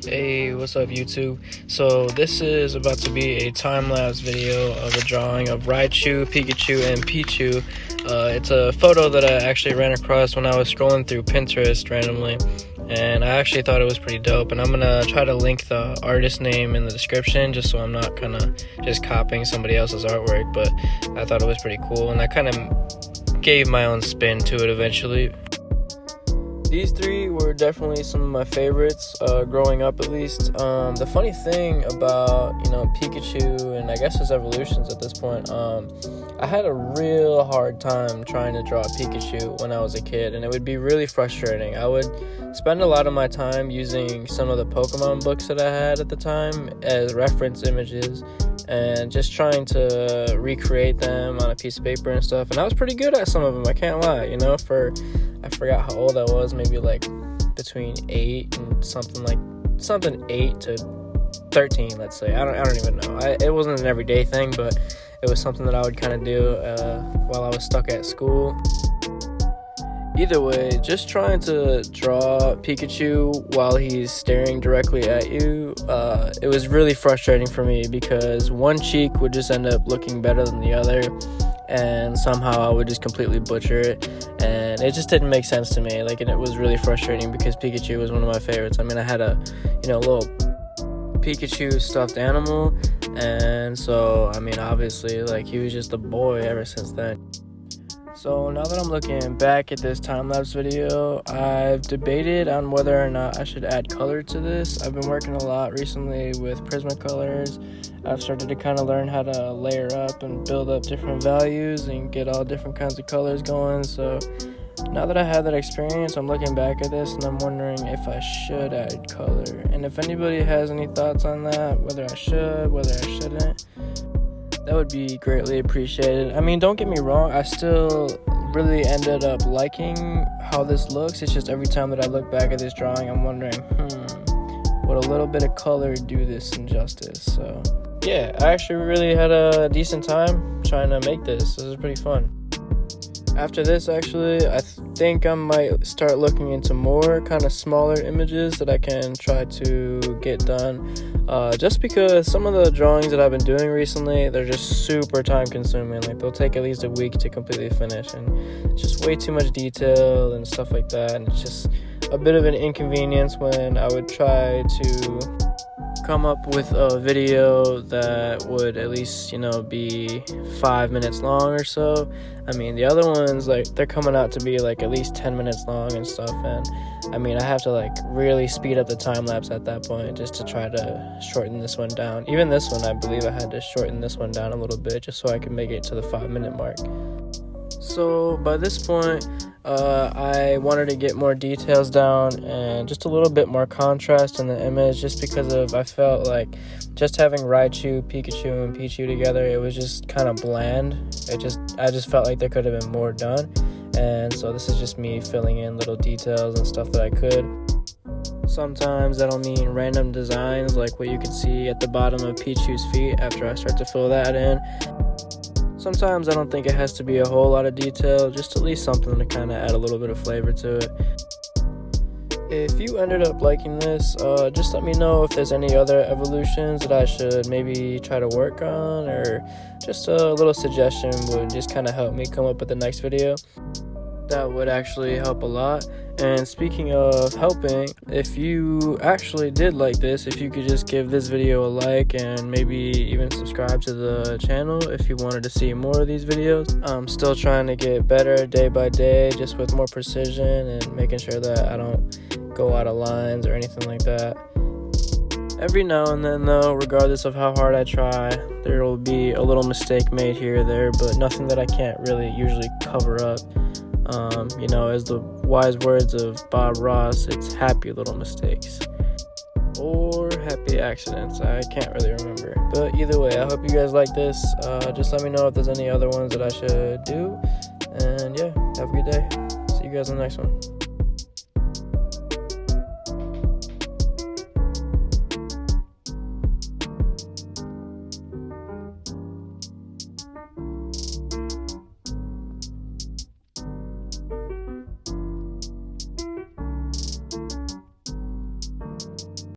Hey, what's up YouTube? So this is about to be a time-lapse video of a drawing of Raichu, Pikachu, and Pichu. It's a photo that I actually ran across when I was scrolling through Pinterest randomly, and I actually thought it was pretty dope. And I'm gonna try to link the artist name in the description just so I'm not kind of just copying somebody else's artwork, but I thought it was pretty cool and I kind of gave my own spin to it eventually. These three were definitely some of my favorites, growing up at least. The funny thing about, Pikachu and I guess his evolutions at this point, I had a real hard time trying to draw Pikachu when I was a kid, and it would be really frustrating. I would spend a lot of my time using some of the Pokemon books that I had at the time as reference images and just trying to recreate them on a piece of paper and stuff, and I was pretty good at some of them, I can't lie. I forgot how old I was, maybe like between 8 and something 8 to 13, let's say. I don't even know. It wasn't an everyday thing, but it was something that I would kind of do while I was stuck at school. Either way, just trying to draw Pikachu while he's staring directly at you, it was really frustrating for me because one cheek would just end up looking better than the other, and somehow I would just completely butcher it, and it just didn't make sense to me. And it was really frustrating because Pikachu was one of my favorites. I mean, I had a little Pikachu stuffed animal, and so obviously he was just a boy ever since then. So now that I'm looking back at this time-lapse video, I've debated on whether or not I should add color to this. I've been working a lot recently with Prismacolors. I've started to kind of learn how to layer up and build up different values and get all different kinds of colors going. So now that I have that experience, I'm looking back at this and I'm wondering if I should add color. And if anybody has any thoughts on that, whether I should, whether I shouldn't, that would be greatly appreciated. I mean, don't get me wrong, I still really ended up liking how this looks. It's just every time that I look back at this drawing, I'm wondering, would a little bit of color do this injustice? So yeah, I actually really had a decent time trying to make this. This is pretty fun. After this, actually, I think I might start looking into more kind of smaller images that I can try to get done. Just because some of the drawings that I've been doing recently, they're just super time consuming. They'll take at least a week to completely finish, and it's just way too much detail and stuff like that. And it's just a bit of an inconvenience when I would try to come up with a video that would at least be 5 minutes long or so. I mean, the other ones, they're coming out to be at least 10 minutes long and stuff, and I have to really speed up the time lapse at that point just to try to shorten this one down. Even this one, I believe I had to shorten this one down a little bit just so I could make it to the 5-minute mark. So by this point, I wanted to get more details down and just a little bit more contrast in the image, just because I felt like just having Raichu, Pikachu, and Pichu together, it was just kind of bland. I just felt like there could have been more done, and so this is just me filling in little details and stuff that I could. Sometimes that'll mean random designs like what you can see at the bottom of Pichu's feet after I start to fill that in. Sometimes I don't think it has to be a whole lot of detail, just at least something to kind of add a little bit of flavor to it. If you ended up liking this, just let me know if there's any other evolutions that I should maybe try to work on, or just a little suggestion would just kind of help me come up with the next video. That would actually help a lot. And speaking of helping, if you actually did like this, if you could just give this video a like and maybe even subscribe to the channel if you wanted to see more of these videos. I'm still trying to get better day by day, just with more precision and making sure that I don't go out of lines or anything like that. Every now and then though, regardless of how hard I try, there will be a little mistake made here or there, but nothing that I can't really usually cover up. As the wise words of Bob Ross, it's happy little mistakes. Or happy accidents, I can't really remember. But either way, I hope you guys like this. Just let me know if there's any other ones that I should do. And yeah, have a good day. See you guys in the next one.